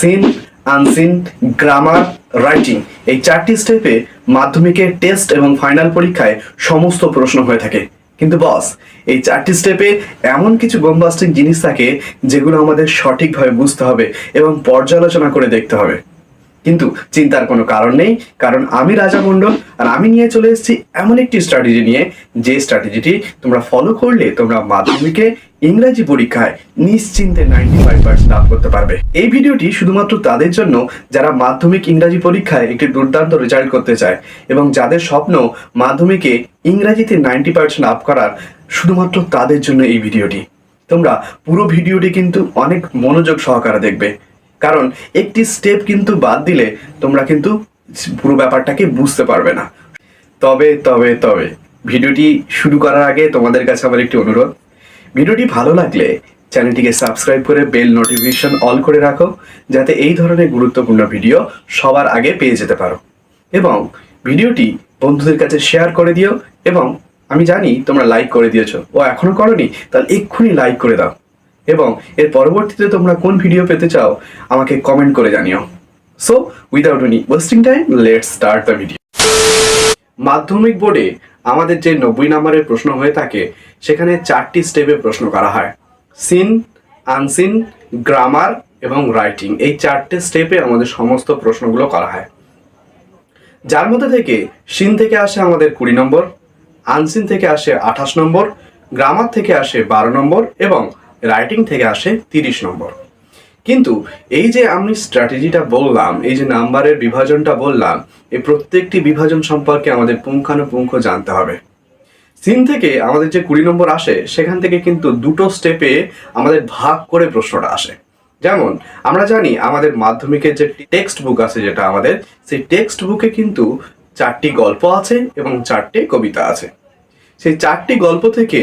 Scene, unseen, grammar, writing এই চারটি স্টেপে মাধ্যমিকের টেস্ট এবং ফাইনাল পরীক্ষায় সমস্ত প্রশ্ন হয়ে থাকে। কিন্তু বস, এই চারটি স্টেপে এমন কিছু বোমবাস্টিক জিনিস থাকে যেগুলো আমাদের সঠিকভাবে বুঝতে হবে এবং পর্যালোচনা করে দেখতে হবে। কিন্তু চিন্তার কোনো কারণ নেই, কারণ আমি রাজা মণ্ডল আর আমি নিয়ে চলে এসেছি এমন একটি স্ট্র্যাটেজি নিয়ে, যে স্ট্র্যাটেজিটি তোমরা ফলো করলে তোমরা মাধ্যমিকে ইংরেজি পরীক্ষায় নিশ্চিন্তে 95% লাভ করতে পারবে। এই ভিডিওটি শুধুমাত্র তাদের জন্য যারা মাধ্যমিক ইংরাজি পরীক্ষায় একটি দুর্দান্ত রেজাল্ট করতে চায় এবং যাদের স্বপ্ন মাধ্যমিকে ইংরাজিতে 90% লাভ করার, শুধুমাত্র তাদের জন্য এই ভিডিওটি। তোমরা পুরো ভিডিওটি কিন্তু অনেক মনোযোগ সহকারে দেখবে, কারণ একটি স্টেপ কিন্তু বাদ দিলে তোমরা কিন্তু পুরো ব্যাপারটাকে বুঝতে পারবে না। তবে তবে তবে ভিডিওটি শুরু করার আগে তোমাদের কাছে আমার একটি অনুরোধ, ভিডিওটি ভালো লাগলে চ্যানেলটিকে সাবস্ক্রাইব করে বেল নোটিফিকেশন অল করে রাখো, যাতে এই ধরনের গুরুত্বপূর্ণ ভিডিও সবার আগে পেয়ে যেতে পারো। এবং ভিডিওটি বন্ধুদের কাছে শেয়ার করে দিও, এবং আমি জানি তোমরা লাইক করে দিয়েছো, ও এখনো করোনি, তাহলে এক্ষুনি লাইক করে দাও। এবং এর পরবর্তীতে তোমরা কোন ভিডিও পেতে চাও আমাকে কমেন্ট করে জানিও। So without any wasting time, let's start the video. মাধ্যমিক বোর্ডে আমাদের যে 90 নম্বরের প্রশ্ন হয়ে থাকে, সেখানে চারটি স্টেপে প্রশ্ন করা হয়। সিন, আনসিন, গ্রামার এবং রাইটিং এই চারটে স্টেপে আমাদের সমস্ত প্রশ্নগুলো করা হয়, যার মধ্যে থেকে সিন থেকে আসে আমাদের 20 নম্বর, আনসিন থেকে আসে 28 নম্বর, গ্রামার থেকে আসে 12 নম্বর এবং রাইটিং থেকে আসে 30 নম্বর। কিন্তু এই যে আমি স্ট্র্যাটেজিটা বললাম, এই যে নাম্বারের বিভাজনটা বললাম, এই প্রত্যেকটি বিভাজন সম্পর্কে আমাদের পুঙ্খানুপুঙ্খ জানতে হবে। সিন থেকে আমাদের যে 20 নম্বর আসে, সেখান থেকে কিন্তু দুটো স্টেপে আমাদের ভাগ করে প্রশ্নটা আসে। যেমন আমরা জানি আমাদের মাধ্যমিকের যে টেক্সট বুক আছে, যেটা আমাদের সেই টেক্সট বুকে কিন্তু 4টি গল্প আছে এবং 4টে কবিতা আছে। সেই 4টি গল্প থেকে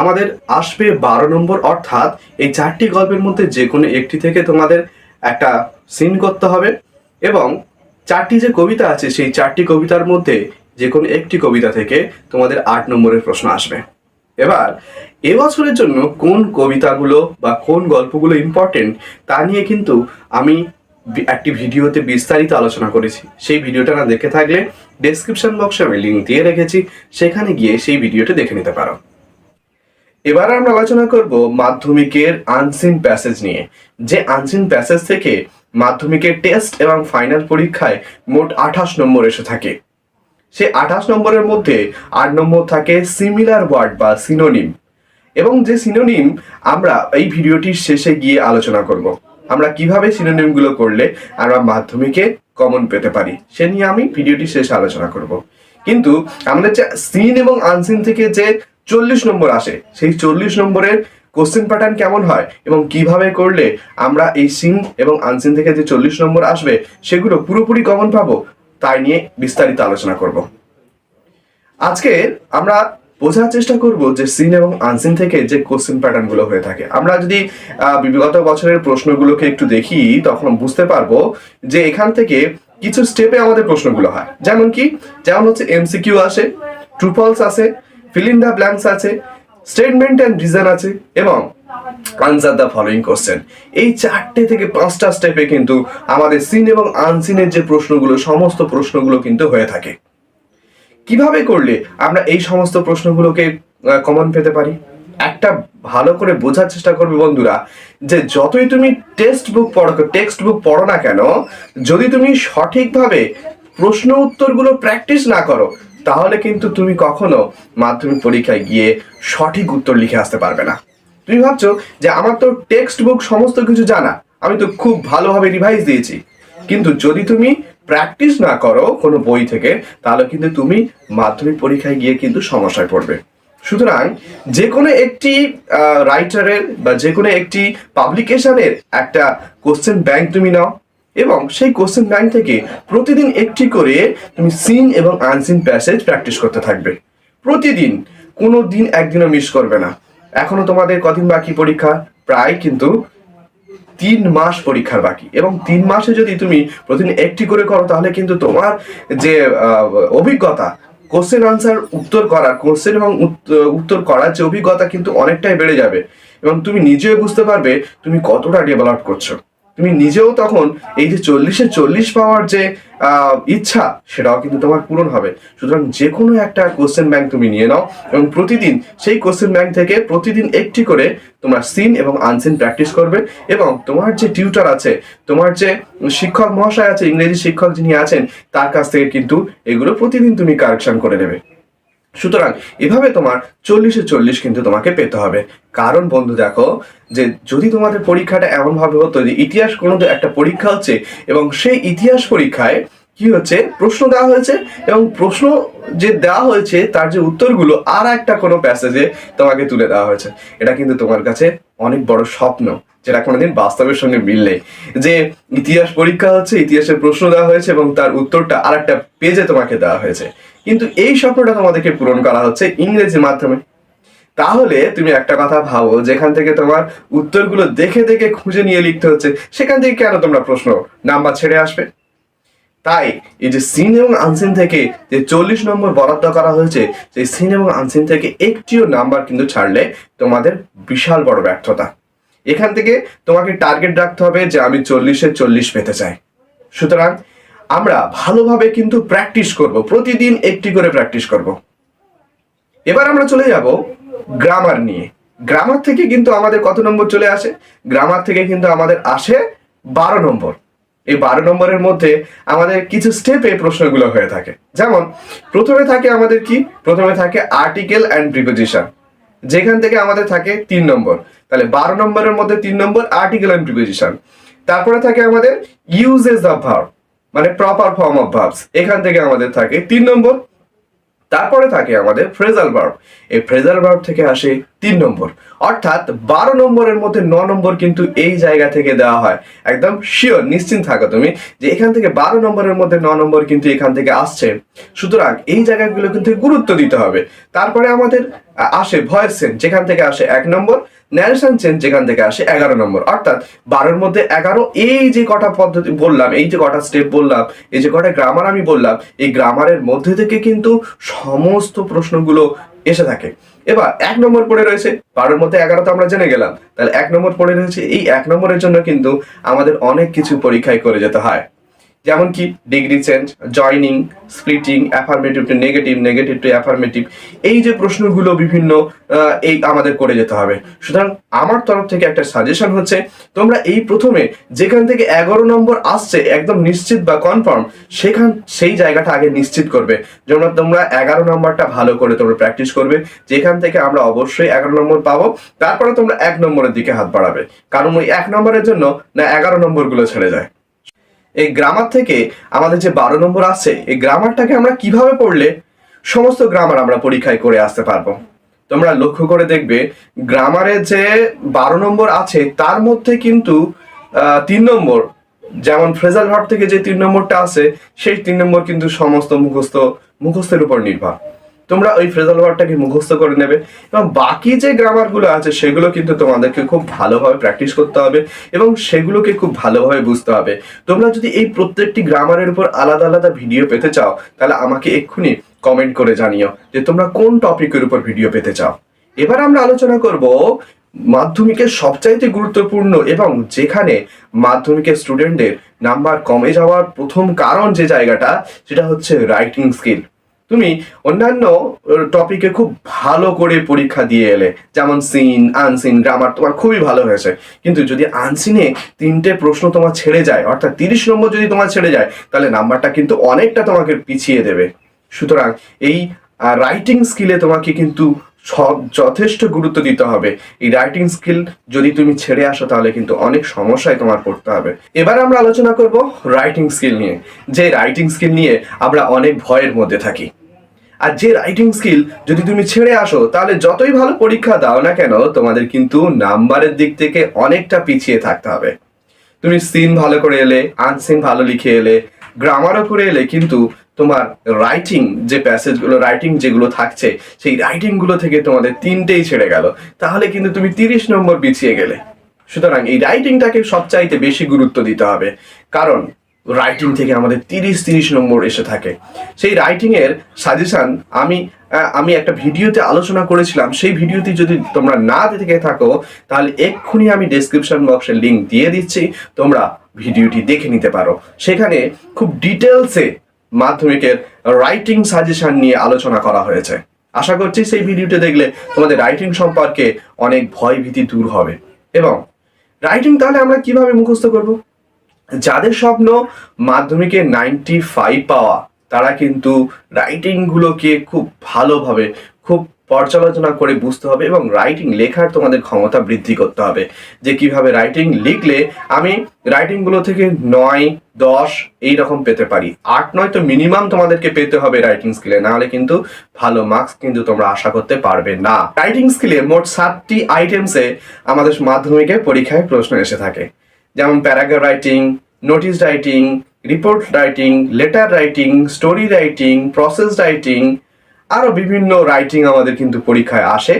আমাদের আসবে 12 নম্বর, অর্থাৎ এই 4টি গল্পের মধ্যে যে কোনো একটি থেকে তোমাদের একটা সিন করতে হবে, এবং 4টি যে কবিতা আছে সেই 4টি কবিতার মধ্যে যে কোনো একটি কবিতা থেকে তোমাদের 8 নম্বরের প্রশ্ন আসবে। এবার এবছরের জন্য কোন কবিতাগুলো বা কোন গল্পগুলো ইম্পর্টেন্ট তা নিয়ে কিন্তু আমি একটি ভিডিওতে বিস্তারিত আলোচনা করেছি। সেই ভিডিওটা না দেখে থাকলে ডেসক্রিপশন বক্সে আমি লিঙ্ক দিয়ে রেখেছি, সেখানে গিয়ে সেই ভিডিওটা দেখে নিতে পারো। এবার আমরা আলোচনা করব মাধ্যমিকের আনসিন প্যাসেজ নিয়ে, যে আনসিন প্যাসেজ থেকে মাধ্যমিকের টেস্ট এবং ফাইনাল পরীক্ষায় মোট 28 নম্বর এসে থাকে। সেই 28 নম্বরের মধ্যে 8 নম্বর থাকে সিমিলার ওয়ার্ড বা সিনোনিম, এবং যে সিনোনিম আমরা এই ভিডিওটির শেষে গিয়ে আলোচনা করব। আমরা কিভাবে সিনোনিমগুলো করলে আমরা মাধ্যমিকে কমন পেতে পারি সে নিয়ে আমি ভিডিওটি শেষে আলোচনা করব। কিন্তু আমাদের যে সিন এবং আনসিন থেকে যে 40 নম্বর আসে, সেই 40 নম্বরের কোশ্চেন প্যাটার্ন কেমন হয় এবং কিভাবে করলে আমরা এই সিন এবং আনসিন থেকে যে 40 নম্বর আসবে সেগুলো পুরোপুরি কমন পাবো, তাই নিয়ে বিস্তারিত আলোচনা করব। আজকে আমরা বোঝার চেষ্টা করব যে সিন এবং আনসিন থেকে যে কোশ্চেন প্যাটার্ন গুলো হয়ে থাকে। আমরা যদি বিগত বছরের প্রশ্নগুলোকে একটু দেখি, তখন বুঝতে পারবো যে এখান থেকে কিছু স্টেপে আমাদের প্রশ্নগুলো হয়। যেমন হচ্ছে এমসিকিউ আসে, ট্রু ফলস আছে, ফিল ইন দ্য ব্ল্যাঙ্কস আছে, স্টেটমেন্ট এন্ড রিজন আছে এবং আনসার দ্য ফলোইং কোশ্চেন। এই 4টে থেকে 5টা স্টেপে কিন্তু আমাদের সিন এবং আনসিনের যে প্রশ্নগুলো, সমস্ত প্রশ্নগুলো কিন্তু হয়ে থাকে। কিভাবে করলে আমরা এই সমস্ত প্রশ্নগুলোকে কমন পেতে পারি, একটা ভালো করে বোঝার চেষ্টা করবে বন্ধুরা, যে যতই তুমি টেক্সট বুক পড়ো না কেন, যদি তুমি সঠিকভাবে প্রশ্ন উত্তরগুলো প্র্যাকটিস না করো, তাহলে কিন্তু তুমি কখনো মাধ্যমিক পরীক্ষায় গিয়ে সঠিক উত্তর লিখে আসতে পারবে না। তুমি ভাবছো যে আমার তো টেক্সট বুক সমস্ত কিছু জানা, আমি তো খুব ভালোভাবে রিভাইজ দিয়েছি, কিন্তু যদি তুমি প্র্যাকটিস না করো কোনো বই থেকে, তাহলে কিন্তু তুমি মাধ্যমিক পরীক্ষায় গিয়ে কিন্তু সমস্যায় পড়বে। সুতরাং যে কোনো একটি রাইটারের বা যে কোনো একটি পাবলিকেশনের একটা কোশ্চেন ব্যাংক তুমি নাও, এবং সেই কোশ্চেন ব্যাংক থেকে প্রতিদিন একটি করে তুমি সিন এবং আনসিন প্যাসেজ প্র্যাকটিস করতে থাকবে। প্রতিদিন, কোনো দিন একদিনও মিস করবে না। এখনো তোমাদের কদিন বাকি পরীক্ষা? প্রায় কিন্তু 3 মাস পরীক্ষার বাকি, এবং 3 মাসে যদি তুমি প্রতিদিন একটি করে করো, তাহলে কিন্তু তোমার যে অভিজ্ঞতা, কোশ্চেন আনসার উত্তর করার, কোশ্চেন এবং উত্তর করার যে অভিজ্ঞতা কিন্তু অনেকটাই বেড়ে যাবে, এবং তুমি নিজেও বুঝতে পারবে তুমি কতটা ডেভেলপ করছো। তুমি নিজেও তখন এই যে 40-এ 40 পাওয়ার যে ইচ্ছা, সেটাও কিন্তু তোমার পূরণ হবে। সুতরাং যে কোনো একটা কোশ্চেন ব্যাংক তুমি নিয়ে নাও এবং প্রতিদিন সেই কোশ্চেন ব্যাংক থেকে প্রতিদিন একটি করে তোমরা সিন এবং আনসিন প্র্যাকটিস করবে, এবং তোমার যে টিউটর আছে, তোমার যে শিক্ষক মহাশয় আছে, ইংরেজি শিক্ষক যিনি আছেন, তার কাছ থেকে কিন্তু এগুলো প্রতিদিন তুমি কারেকশন করে নেবে। সুতরাং এভাবে তোমার 40-এ 40 কিন্তু তোমাকে পেতে হবে। কারণ বন্ধু দেখো, যে যদি তোমাদের পরীক্ষাটা এমন ভাবে হতো যে ইতিহাস কোনো একটা পরীক্ষা হচ্ছে এবং সেই ইতিহাস পরীক্ষায় কি হচ্ছে, প্রশ্ন দেওয়া হয়েছে এবং প্রশ্ন যে দেওয়া হয়েছে তার যে উত্তরগুলো আর একটা কোনো প্যাসেজে তোমাকে তুলে দেওয়া হয়েছে, এটা কিন্তু তোমার কাছে অনেক বড় স্বপ্ন, যেটা কোনোদিন বাস্তবের সঙ্গে মিল নেই। যে ইতিহাস পরীক্ষা হচ্ছে, ইতিহাসের প্রশ্ন দেওয়া হয়েছে এবং তার উত্তরটা আর একটা পেজে তোমাকে দেওয়া হয়েছে, কিন্তু এই স্বপ্নটা তোমাদেরকে পূরণ করা হচ্ছে ইংরেজির মাধ্যমে। তাহলে তুমি একটা কথা ভাবো, যেখান থেকে তোমার উত্তরগুলো দেখে দেখে খুঁজে নিয়ে লিখতে হচ্ছে, সেখান থেকে কেন তোমরা প্রশ্ন নাম্বার ছেড়ে আসবে? তাই এই যে সিন এবং আনসিন থেকে যে 40 নম্বর বরাদ্দ করা হয়েছে, সেই সিন এবং আনসিন থেকে একটিও নাম্বার কিন্তু ছাড়লে তোমাদের বিশাল বড় ব্যর্থতা। এখান থেকে তোমাকে টার্গেট রাখতে হবে যে আমি 40-এ 40 পেতে চাই। সুতরাং আমরা ভালোভাবে কিন্তু প্র্যাকটিস করব, প্রতিদিন একটি করে প্র্যাকটিস করব। এবার আমরা চলে যাব গ্রামার নিয়ে। গ্রামার থেকে কিন্তু আমাদের কত নম্বর চলে আসে? গ্রামার থেকে কিন্তু আমাদের আসে 12 নম্বর। এই 12 নম্বরের মধ্যে আমাদের কিছু স্টেপে প্রশ্নগুলো হয়ে থাকে। যেমন প্রথমে থাকে আমাদের কি, প্রথমে থাকে আর্টিকেল অ্যান্ড প্রিপোজিশন, যেখান থেকে আমাদের থাকে 3 নম্বর। তাহলে 12 নম্বরের মধ্যে 3 নম্বর আর্টিকেল অ্যান্ড প্রিপোজিশন। তারপরে থাকে আমাদের ইউজেস অফ ভার্ব, মানে প্রপার ফর্ম অফ ভার্বস, এখান থেকে আমাদের থাকে 3 নম্বর। তারপরে থাকে আমাদের ফ্রেজাল ভার্ব, এই ফ্রেজাল ভার্ব থেকে আসে 3 নম্বর। অর্থাৎ 12 নম্বরের মধ্যে 9 নম্বর কিন্তু এই জায়গা থেকে দেওয়া হয়। একদম শিওর, নিশ্চিন্ত থাকো তুমি যে এখান থেকে 12 নম্বরের মধ্যে 9 নম্বর কিন্তু এখান থেকে আসছে। সুতরাং এই জায়গাগুলো কিন্তু গুরুত্ব দিতে হবে। তারপরে আমাদের আসে ভয়েস চেঞ্জ, যেখান থেকে আসে 1 নম্বর। ন্যারেশন চেঞ্জ, যেখান থেকে আসে 11 নম্বর। অর্থাৎ 12-এর মধ্যে 11, এই যে কটা পদ্ধতি বললাম, এই যে কটা স্টেপ বললাম, এই যে কটা গ্রামার আমি বললাম, এই গ্রামারের মধ্যে থেকে কিন্তু সমস্ত প্রশ্নগুলো এসে থাকে। এবার 1 নম্বর পড়ে রয়েছে, 12-এর মধ্যে 11 তো আমরা জেনে গেলাম, তাহলে 1 নম্বর পড়ে রয়েছে। এই 1 নম্বরের জন্য কিন্তু আমাদের অনেক কিছু পরীক্ষায় করে যেতে হয়, যেমন কি degree change, joining, splitting, affirmative two negative, negative two affirmative, এই যে প্রশ্নগুলো বিভিন্ন এই আমাদের করে যেতে হবে। সুতরাং আমার তরফ থেকে একটা সাজেশন হচ্ছে, তোমরা এই প্রথমে যেখান থেকে 11 নম্বর আসছে একদম নিশ্চিত বা কনফার্ম, সেই জায়গাটা আগে নিশ্চিত করবে। যেমন তোমরা 11 নম্বরটা ভালো করে তোমরা প্র্যাকটিস করবে, যেখান থেকে আমরা অবশ্যই 11 নম্বর পাবো। তারপরে তোমরা 1 নম্বরের দিকে হাত বাড়াবে, কারণ ওই 1 নম্বরের জন্য না 11 নম্বরগুলো ছেড়ে যায়। এই গ্রামার থেকে আমাদের যে 12 নম্বর আছে, এই গ্রামারটাকে আমরা কিভাবে পড়লে সমস্ত গ্রামার আমরা পরীক্ষায় করে আসতে পারবো। তোমরা লক্ষ্য করে দেখবে, গ্রামারে যে 12 নম্বর আছে তার মধ্যে কিন্তু 3 নম্বর, যেমন ফ্রেজাল ভার্ব থেকে যে 3 নম্বরটা আছে, সেই 3 নম্বর কিন্তু সমস্ত মুখস্থের উপর নির্ভর। তোমরা ওই ফ্রেজাল ভার্বটাকে মুখস্থ করে নেবে, এবং বাকি যে গ্রামারগুলো আছে সেগুলো কিন্তু তোমাদেরকে খুব ভালোভাবে প্র্যাকটিস করতে হবে এবং সেগুলোকে খুব ভালোভাবে বুঝতে হবে। তোমরা যদি এই প্রত্যেকটি গ্রামারের উপর আলাদা আলাদা ভিডিও পেতে চাও, তাহলে আমাকে এক্ষুনি কমেন্ট করে জানিও যে তোমরা কোন টপিকের উপর ভিডিও পেতে চাও। এবার আমরা আলোচনা করব মাধ্যমিকের সবচাইতে গুরুত্বপূর্ণ এবং যেখানে মাধ্যমিকের স্টুডেন্টদের নাম্বার কমে যাওয়ার প্রথম কারণ যে জায়গাটা, সেটা হচ্ছে রাইটিং স্কিল। তুমি অন্যান্য টপিকে খুব ভালো করে পরীক্ষা দিয়ে এলে, যেমন সিন, আনসিন, গ্রামার তোমার খুবই ভালো হয়েছে, কিন্তু যদি আনসিনে 3টে প্রশ্ন তোমার ছেড়ে যায়, অর্থাৎ 30 নম্বর যদি তোমার ছেড়ে যায়, তাহলে নাম্বারটা কিন্তু অনেকটা তোমাকে পিছিয়ে দেবে। সুতরাং এই রাইটিং স্কিলে তোমাকে কিন্তু যথেষ্ট গুরুত্ব দিতে হবে। এই রাইটিং স্কিল যদি তুমি ছেড়ে আসো, তাহলে কিন্তু অনেক সমস্যায় তোমার পড়তে হবে। এবার আমরা আলোচনা করব রাইটিং স্কিল নিয়ে, যে রাইটিং স্কিল নিয়ে আমরা অনেক ভয়ের মধ্যে থাকি। আর যে রাইটিং স্কিল যদি তুমি ছেড়ে আসো, তাহলে যতই ভালো পরীক্ষা দাও না কেন, তোমাদের কিন্তু নাম্বারের দিক থেকে অনেকটা পিছিয়ে থাকতে হবে। তুমি সিন ভালো করে এলে, আনসিন ভালো লিখে এলে, গ্রামারও করে এলে, কিন্তু তোমার রাইটিং যে প্যাসেজগুলো, রাইটিং যেগুলো থাকছে, সেই রাইটিংগুলো থেকে তোমাদের 3টেই ছেড়ে গেল, তাহলে কিন্তু তুমি 30 নম্বর পিছিয়ে গেলে। সুতরাং এই রাইটিংটাকে সবচাইতে বেশি গুরুত্ব দিতে হবে, কারণ রাইটিং থেকে আমাদের 30 নম্বর এসে থাকে। সেই রাইটিংয়ের সাজেশন আমি একটা ভিডিওতে আলোচনা করেছিলাম। সেই ভিডিওটি যদি তোমরা না দেখে থাকো তাহলে এক্ষুনি আমি ডেসক্রিপশন বক্সে লিঙ্ক দিয়ে দিচ্ছি, তোমরা ভিডিওটি দেখে নিতে পারো। সেখানে খুব ডিটেলসে মাধ্যমিকের রাইটিং সাজেশন নিয়ে আলোচনা করা হয়েছে। আশা করছি সেই ভিডিওটি দেখলে তোমাদের রাইটিং সম্পর্কে অনেক ভয় ভীতি দূর হবে। এবং রাইটিং তাহলে আমরা কিভাবে মুখস্থ করব? যাদের স্বপ্ন মাধ্যমিকে 95 পাওয়া, তারা কিন্তু রাইটিং গুলোকে খুব ভালোভাবে খুব পর্যালোচনা করে বুঝতে হবে এবং রাইটিং লেখার তোমাদের ক্ষমতা বৃদ্ধি করতে হবে। যে কিভাবে রাইটিং লিখলে আমি রাইটিং গুলো থেকে 9, 10 এইরকম পেতে পারি। 8, 9 তো মিনিমাম তোমাদেরকে পেতে হবে রাইটিং স্কিলে, না হলে কিন্তু ভালো মার্কস কিন্তু তোমরা আশা করতে পারবে না। রাইটিং স্কিলে মোট 7টি আইটেমসে আমাদের মাধ্যমিকের পরীক্ষায় প্রশ্ন এসে থাকে, যেমন paragraph writing, notice writing, report writing, letter writing, story writing, process writing, আরো বিভিন্ন রাইটিং আমাদের কিন্তু পরীক্ষায় আসে।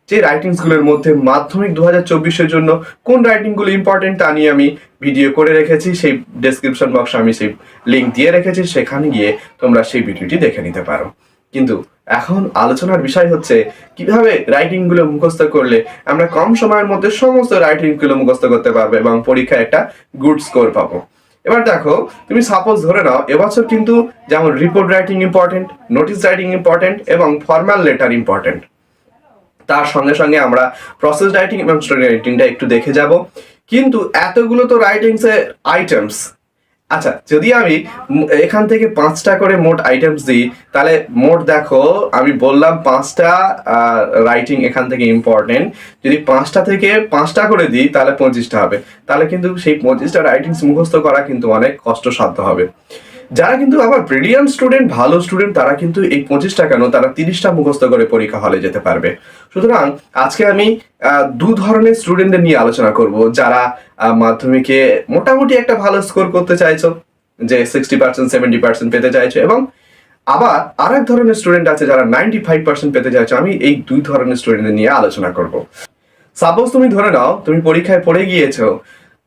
যে রাইটিংসগুলোর মধ্যে মাধ্যমিক 2024-এর জন্য কোন রাইটিংগুলো ইম্পর্টেন্ট তা নিয়ে আমি ভিডিও করে রেখেছি, সেই ডেসক্রিপশন বক্সে আমি সেই লিঙ্ক দিয়ে রেখেছি, সেখানে গিয়ে তোমরা সেই ভিডিওটি দেখে নিতে পারো। কিন্তু এখন আলোচনার বিষয় হচ্ছে কিভাবে রাইটিংগুলো মুখস্থ করলে আমরা কম সময়ের মধ্যে সমস্ত রাইটিংগুলো মুখস্থ করতে পারবো এবং পরীক্ষায় একটা গুড স্কোর পাবো। এবার দেখো, তুমি সাপোজ ধরে নাও এবছর কিন্তু যেমন report writing important, notice writing important এবং ফর্মাল লেটার ইম্পর্টেন্ট। তার সঙ্গে সঙ্গে আমরা প্রসেস রাইটিং এবং স্টোরি রাইটিংটা একটু দেখে যাব। কিন্তু এতগুলো তো রাইটিংসের আইটেমস। আচ্ছা, যদি আমি এখান থেকে 5টা করে মোট আইটেমস দিই, তাহলে মোট দেখো আমি বললাম 5টা রাইটিং এখান থেকে ইম্পর্টেন্ট। যদি 5টা থেকে 5টা করে দিই তাহলে 25টা হবে। তাহলে কিন্তু সেই 25টা রাইটিংস মুখস্থ করা কিন্তু অনেক কষ্টসাধ্য হবে। যারা কিন্তু আবার ব্রিলিয়ান্ট স্টুডেন্ট, ভালো স্টুডেন্ট, তারা কিন্তু এই 25টা কেন, তারা 30টা মুখস্থ করে পরীক্ষা হলে যেতে পারবে। সুতরাং আজকে আমি দু ধরনের স্টুডেন্টদের নিয়ে আলোচনা করব। যারা মাধ্যমিকে মোটামুটি একটা ভালো স্কোর করতে চাইছো, যে 60%, 70% পেতে চাইছো, এবং আবার আরেক ধরনের স্টুডেন্ট আছে যারা 95% পেতে চাইছো। আমি এই দুই ধরনের স্টুডেন্টদের নিয়ে আলোচনা করব। সাপোজ তুমি ধরে নাও তুমি পরীক্ষায় পড়ে গিয়েছো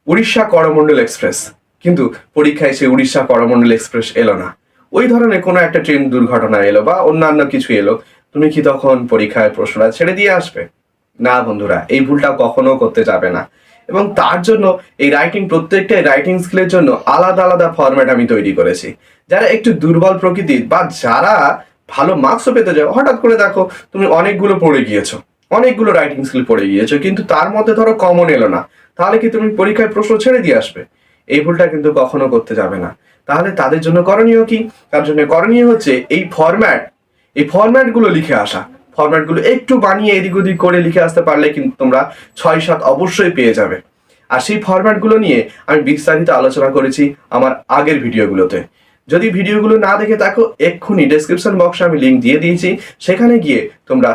উড়িষ্যা করমণ্ডল এক্সপ্রেস, কিন্তু পরীক্ষায় সে উড়িষ্যা করমণ্ডল এক্সপ্রেস এলো না, ওই ধরনের কোনো একটা ট্রেন দুর্ঘটনা এলো বা অন্যান্য কিছু এলো, তুমি কি তখন পরীক্ষায় প্রশ্নটা ছেড়ে দিয়ে আসবে? না বন্ধুরা, এই ভুলটা কখনো করতে যাবে না। এবং তার জন্য এই রাইটিং, প্রত্যেকটা রাইটিং স্কিলের জন্য আলাদা আলাদা ফরম্যাট আমি তৈরি করেছি। যারা একটু দুর্বল প্রকৃতির বা যারা ভালো মার্কসও পেতে যাও, হঠাৎ করে দেখো তুমি অনেকগুলো পড়ে গিয়েছো, অনেকগুলো রাইটিং স্কিল পড়ে গিয়েছো, কিন্তু তার মধ্যে ধরো কমন এলো না, তাহলে কি তুমি পরীক্ষায় প্রশ্ন ছেড়ে দিয়ে আসবে? এই ভুলটা কিন্তু কখনো করতে যাবে না। তাহলে তাদের জন্য করণীয় কি? তার জন্য করণীয় হচ্ছে এই ফরম্যাটগুলো লিখে আসা। ফরম্যাটগুলো একটু বানিয়ে এদিক ওদিক করে লিখে আসতে পারলে কিন্তু তোমরা 6-7 অবশ্যই পেয়ে যাবে। আর সেই ফরম্যাটগুলো নিয়ে আমি বিস্তারিত আলোচনা করেছি আমার আগের ভিডিওগুলোতে। যদি ভিডিওগুলো না দেখে থাকো, এক্ষুনি ডেসক্রিপশন বক্সে আমি লিঙ্ক দিয়ে দিয়েছি, সেখানে গিয়ে তোমরা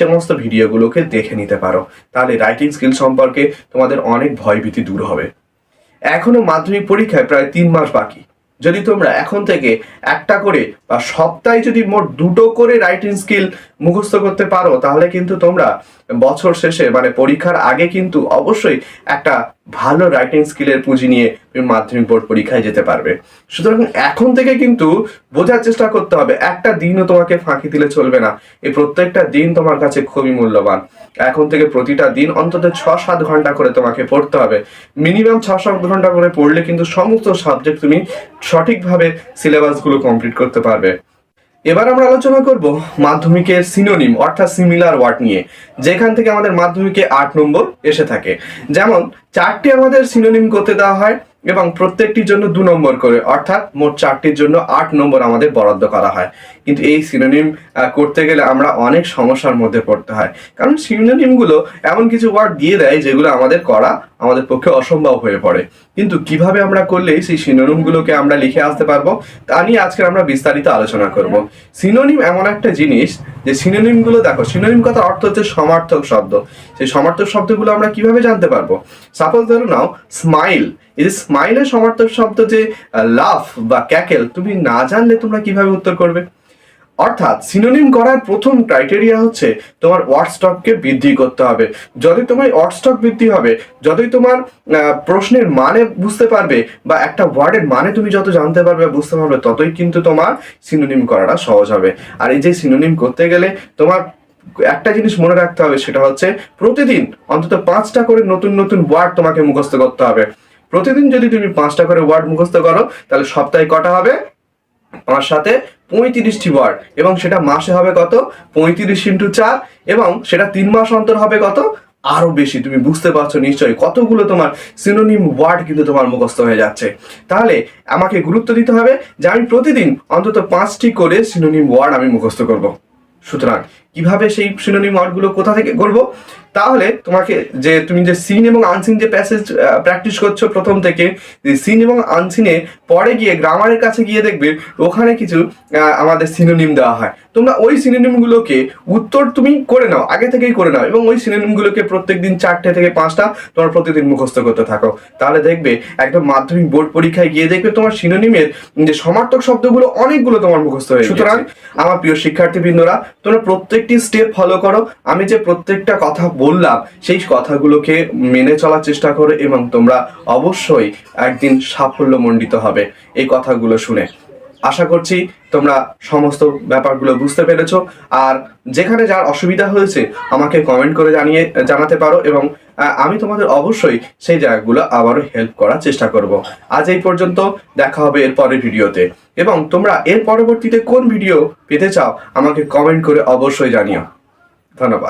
সমস্ত ভিডিওগুলোকে দেখে নিতে পারো। তাহলে রাইটিং স্কিল সম্পর্কে তোমাদের অনেক ভয়ভীতি দূর হবে। এখনো মাধ্যমিক পরীক্ষায় প্রায় 3 মাস বাকি। যদি তোমরা এখন থেকে একটা করে বা সপ্তাহে যদি মোট 2টো করে রাইটিং স্কিল মুখস্থ করতে পারো, তাহলে কিন্তু তোমরা বছর শেষে মানে পরীক্ষার আগে কিন্তু অবশ্যই একটা ভালো রাইটিং স্কিলের পুঁজি নিয়ে তুমি মাধ্যমিক বোর্ড পরীক্ষায় যেতে পারবে। সুতরাং এখন থেকে কিন্তু বোঝার চেষ্টা করতে হবে, একটা দিনও তোমাকে ফাঁকি দিলে চলবে না। এই প্রত্যেকটা দিন তোমার কাছে খুবই মূল্যবান। এখন থেকে প্রতিটা দিন অন্তত 6-7 ঘন্টা করে তোমাকে পড়তে হবে। মিনিমাম 6-7 ঘন্টা করে পড়লে কিন্তু সমস্ত সাবজেক্ট তুমি সঠিকভাবে সিলেবাসগুলো কমপ্লিট করতে পারবে। এবার আমরা আলোচনা করব মাধ্যমিকের সিনোনিম অর্থাৎ সিমিলার ওয়ার্ড নিয়ে, যেখান থেকে আমাদের মাধ্যমিকে 8 নম্বর এসে থাকে। যেমন 4টি আমাদের সিনোনিম করতে দেওয়া হয় এবং প্রত্যেকটির জন্য 2 নম্বর করে, অর্থাৎ মোট 4টির জন্য 8 নম্বর আমাদের বরাদ্দ করা হয়। কিন্তু এই সিনোনিম করতে গেলে আমরা অনেক সমস্যার মধ্যে পড়তে হয়, কারণ সিনোনিমগুলো এমন কিছু ওয়ার্ড দিয়ে দেয় যেগুলো আমাদের পক্ষে অসম্ভব হয়ে পড়ে। কিন্তু কিভাবে আমরা করলে সেই সিনোনিমগুলোকে আমরা লিখে আসতে পারবো তা নিয়ে আজকে আমরা বিস্তারিত আলোচনা করব। সিনোনিম এমন একটা জিনিস যে সিনোনিমগুলো, দেখো সিনোনিম কথার অর্থ হচ্ছে সমার্থক শব্দ। সেই সমার্থক শব্দগুলো আমরা কিভাবে জানতে পারবো? সাপোজ ধরো নাও স্মাইল, এই যে স্মাইলের সমার্থক শব্দ যে লাফ বা ক্যাকেল, তুমি না জানলে তোমরা কিভাবে উত্তর করবে? অর্থাৎ সিনোনিম করার প্রথম ক্রাইটেরিয়া হচ্ছে তোমার ওয়ার্ড স্টককে বৃদ্ধি করতে হবে। যতই তোমার ওয়ার্ড স্টক বৃদ্ধি হবে, যতই তোমার প্রশ্নের মানে বুঝতে পারবে বা একটা ওয়ার্ডের মানে তুমি যত জানতে পারবে বুঝতে পারবে, ততই কিন্তু তোমার সিনোনিম করাটা সহজ হবে। আর এই যে সিনোনিম করতে গেলে তোমার একটা জিনিস মনে রাখতে হবে, সেটা হচ্ছে প্রতিদিন অন্তত 5টা করে নতুন নতুন ওয়ার্ড তোমাকে মুখস্থ করতে হবে। প্রতিদিন যদি তুমি 5টা করে ওয়ার্ড মুখস্থ করো, তাহলে সপ্তাহে কটা হবে? 5 সাথে 35টি ওয়ার্ড, এবং সেটা মাসে হবে কত? 35 × 4, এবং সেটা 3 মাস অন্তর হবে কত? আরো বেশি। তুমি বুঝতে পারছো নিশ্চয়ই কতগুলো তোমার সিনোনিম ওয়ার্ড কিন্তু তোমার মুখস্থ হয়ে যাচ্ছে। তাহলে আমাকে গুরুত্ব দিতে হবে যে আমি প্রতিদিন অন্তত 5টি করে সিনোনিম ওয়ার্ড আমি মুখস্থ করব। সুতরাং কিভাবে সেই সিনোনিম ওয়ার্ডগুলো কোথা থেকে করব? তাহলে তোমাকে যে তুমি যে সিন এবং আনসিন যে প্যাসেজ প্র্যাকটিস করছো প্রথম থেকে, যে সিন এবং আনসিনে পরে গিয়ে গ্রামারের কাছে গিয়ে দেখবে ওখানে কিছু আমাদের সিনোনিম দেওয়া হয়। তোমরা ওই সিনোনিমগুলোকে উত্তর তুমি করে নাও, আগে থেকেই করে নাও, এবং ওই সিনোনিমগুলোকে প্রত্যেকদিন 4টে থেকে 5টা তোমার প্রতিদিন মুখস্থ করতে থাকো। তাহলে দেখবে একদম মাধ্যমিক বোর্ড পরীক্ষায় গিয়ে দেখবে তোমার সিনোনিমের যে সমার্থক শব্দগুলো অনেকগুলো তোমার মুখস্থ হয়ে গেছে। সুতরাং আমার প্রিয় শিক্ষার্থীবৃন্দরা, তোমরা প্রত্যেকটি স্টেপ ফলো করো। আমি যে প্রত্যেকটা কথা বললাম সেই কথাগুলোকে মেনে চলার চেষ্টা করো, এবং তোমরা অবশ্যই একদিন সাফল্যমণ্ডিত হবে এই কথাগুলো শুনে। আশা করছি তোমরা সমস্ত ব্যাপারগুলো বুঝতে পেরেছো। আর যেখানে যার অসুবিধা হয়েছে আমাকে কমেন্ট করে জানাতে পারো, এবং আমি তোমাদের অবশ্যই সেই জায়গাগুলো আবারও হেল্প করার চেষ্টা করব। আজ এই পর্যন্ত, দেখা হবে এর পরের ভিডিওতে, এবং তোমরা এর পরবর্তীতে কোন ভিডিও পেতে চাও আমাকে কমেন্ট করে অবশ্যই জানিও। ধন্যবাদ।